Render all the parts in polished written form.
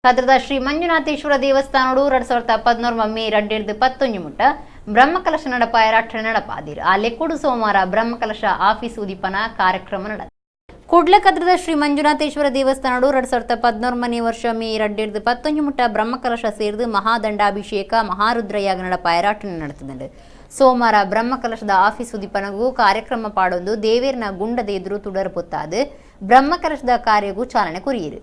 ಕದ್ರದ ಶ್ರೀ ಮಂಜುನಾಥೇಶ್ವರ ದೇವಸ್ಥಾನಡು 2013 ಮೇ 2021 ಮುಟ್ಟ ಬ್ರಹ್ಮಕಲಶ ನಡಪಾಯರಾಠ ನಡಪಾದಿರು ಅಲ್ಲೇ ಕೂಡು ಸೋಮವಾರ ಬ್ರಹ್ಮಕಲಶ ಆಫೀಸ್ ಉದಿಪನ ಕಾರ್ಯಕ್ರಮ ನಡೆದ ಕುಡ್ಲಕದ್ರದ ಶ್ರೀ ಮಂಜುನಾಥೇಶ್ವರ ದೇವಸ್ಥಾನಡು 2013 ಮನೆ ವರ್ಷ ಮೇ 2021 ಮುಟ್ಟ ಬ್ರಹ್ಮಕಲಶ ಸೇರಿದು ಮಹಾದಂಡಾಭಿಷೇಕ ಮಹಾರುದ್ರಯಾಗ ನಡಪಾಯರಾಠ ನಡೆದಿದೆ. ಸೋಮವಾರ ಬ್ರಹ್ಮಕಲಶದ ಆಫೀಸ್ ಉದಿಪನಗೂ ಕಾರ್ಯಕ್ರಮ ಪಾಡೊಂದು ದೇವೇರ್ನ ಗುಂಡದ ಎದುರು ತುಡರು ಪೊತ್ತಾದು ಬ್ರಹ್ಮಕಲಶದ ಕಾರ್ಯಗೂ ಚಾಲನೆ ಕೊರಿಯಿರು.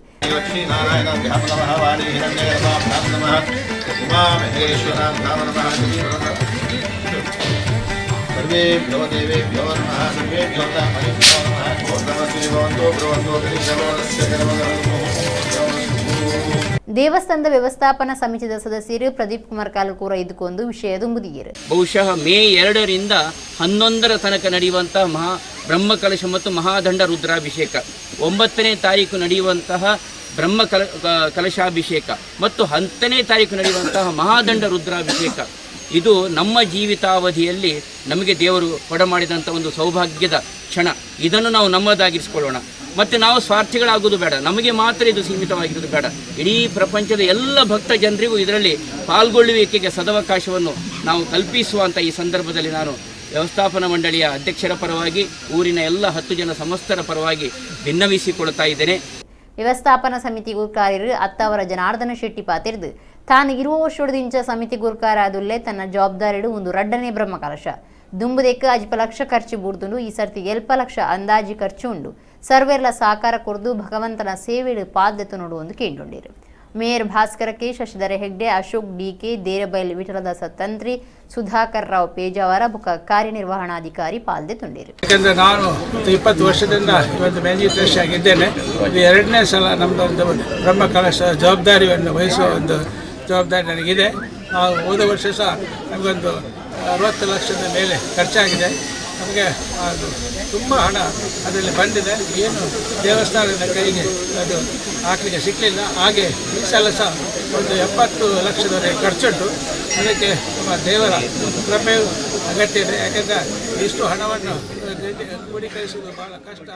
ದೇವಸ್ಥಾನದ ವ್ಯವಸ್ಥಾಪನಾ ಸಮಿತಿಯ ಸದಸ್ಯರು ಪ್ರದೀಪ್ ಕುಮಾರ್ ಕಾಲಕೂರ ಇದ್ದುಕೊಂಡು ವಿಷಯದ ಮುದಿಯರು. ಬಹುಶಃ ಮೇ 2 ರಿಂದ 11 ತನಕ ನಡೆಯುವಂತಹ ಬ್ರಹ್ಮಕಲಶ ಮತ್ತು ಮಹಾದಂಡ ರುದ್ರಾಭಿಷೇಕ, 9ನೇ ತಾರೀಕು ನಡೆಯುವಂತಹ ಕಲಶಾಭಿಷೇಕ ಮತ್ತು 10ನೇ ತಾರೀಕು ನಡೆಯುವಂತಹ ಮಹಾದಂಡ ರುದ್ರಾಭಿಷೇಕ, ಇದು ನಮ್ಮ ಜೀವಿತಾವಧಿಯಲ್ಲಿ ನಮಗೆ ದೇವರು ಕೊಡಮಾಡಿದಂಥ ಒಂದು ಸೌಭಾಗ್ಯದ ಕ್ಷಣ. ಇದನ್ನು ನಾವು ನಮ್ಮದಾಗಿರಿಸಿಕೊಳ್ಳೋಣ. ಮತ್ತು ನಾವು ಸ್ವಾರ್ಥಿಗಳಾಗೋದು ಬೇಡ, ನಮಗೆ ಮಾತ್ರ ಇದು ಸೀಮಿತವಾಗಿರೋದು ಬೇಡ. ಇಡೀ ಪ್ರಪಂಚದ ಎಲ್ಲ ಭಕ್ತ ಜನರಿಗೂ ಇದರಲ್ಲಿ ಪಾಲ್ಗೊಳ್ಳುವಿಕೆಗೆ ಸದವಕಾಶವನ್ನು ನಾವು ಕಲ್ಪಿಸುವಂಥ ಈ ಸಂದರ್ಭದಲ್ಲಿ ನಾನು ವ್ಯವಸ್ಥಾಪನಾ ಮಂಡಳಿಯ ಅಧ್ಯಕ್ಷರ ಪರವಾಗಿ ಊರಿನ ಎಲ್ಲ 10 ಜನ ಸಮಸ್ತರ ಪರವಾಗಿ ಭಿನ್ನವಿಸಿಕೊಳ್ತಾ ಇದ್ದೇನೆ. ವ್ಯವಸ್ಥಾಪನಾ ಸಮಿತಿ ಗುರ್ಕಾರರು ಅತ್ತವರ ಜನಾರ್ದನ ಶೆಟ್ಟಿ ಪಾತಿರ್ದು ತಾನು ಇರುವ ವರ್ಷದಿಂದ ಸಮಿತಿ ಗುರ್ಕಾರಾದುಲ್ಲೇ ತನ್ನ ಜವಾಬ್ದಾರಿಡು ಒಂದು ರಡ್ಡನೇ ಬ್ರಹ್ಮಕಲಶ ದುಂಬುದೆಕ್ಕ 5 ಲಕ್ಷ ಖರ್ಚು ಬೂರ್ದುಂಡು ಈ ಸರ್ತಿ 7 ಲಕ್ಷ ಅಂದಾಜು ಖರ್ಚು ಉಂಡು ಸರ್ವೆರ್ಲ ಸಾಕಾರ ಕೊರ್ದು ಭಗವಂತನ ಸೇವೆಡು ಪಾದ್ಯತೆ ನೋಡುವಂದು ಕೇಂದ್ಕೊಂಡಿರು. Mayor Bhaskara K, Shashidhara Hegde, Ashok DK, Derebail Vithaladasa Tantri, Sudhakar Rao Pejavara ಬುಕ ಕಾರ್ಯನಿರ್ವಹಣಾಧಿಕಾರಿ ಪಾಲ್ದೆ ತುಂಡಿರು. ಯಾಕಂದರೆ ನಾನು 20 ವರ್ಷದಿಂದ ಇವತ್ತು ಮ್ಯಾನೇಜರ್ ಆಗಿದ್ದೇನೆ. ಇದು 2ನೇ ಸಲ ನಮ್ಮದೊಂದು ಬ್ರಹ್ಮಕಲಶ ಜವಾಬ್ದಾರಿಯನ್ನು ವಹಿಸುವ ಒಂದು ಜವಾಬ್ದಾರಿ ನನಗಿದೆ. ನಾವು ಹೋದ ವರ್ಷ ಸಹ ನಮಗೊಂದು 60 ಲಕ್ಷದ ಮೇಲೆ ಖರ್ಚಾಗಿದೆ. ನಮಗೆ ಅದು ತುಂಬ ಹಣ ಅದರಲ್ಲಿ ಬಂದಿದೆ. ಏನು ದೇವಸ್ಥಾನದ ಕೈಗೆ ಅದು ಹಾಕಲಿಕ್ಕೆ ಸಿಕ್ಕಲಿಲ್ಲ. ಹಾಗೆ ಈ ಸಲ ಸಹ ಒಂದು 70 ಲಕ್ಷದವರೆಗೆ ಖರ್ಚುಂಟು. ಅದಕ್ಕೆ ನಮ್ಮ ದೇವರ ಕೃಪೆಯು ಅಗತ್ಯ ಇದೆ. ಯಾಕೆಂದರೆ ಇಷ್ಟು ಹಣವನ್ನು ಕ್ರೋಢೀಕರಿಸುವುದು ಭಾಳ ಕಷ್ಟ.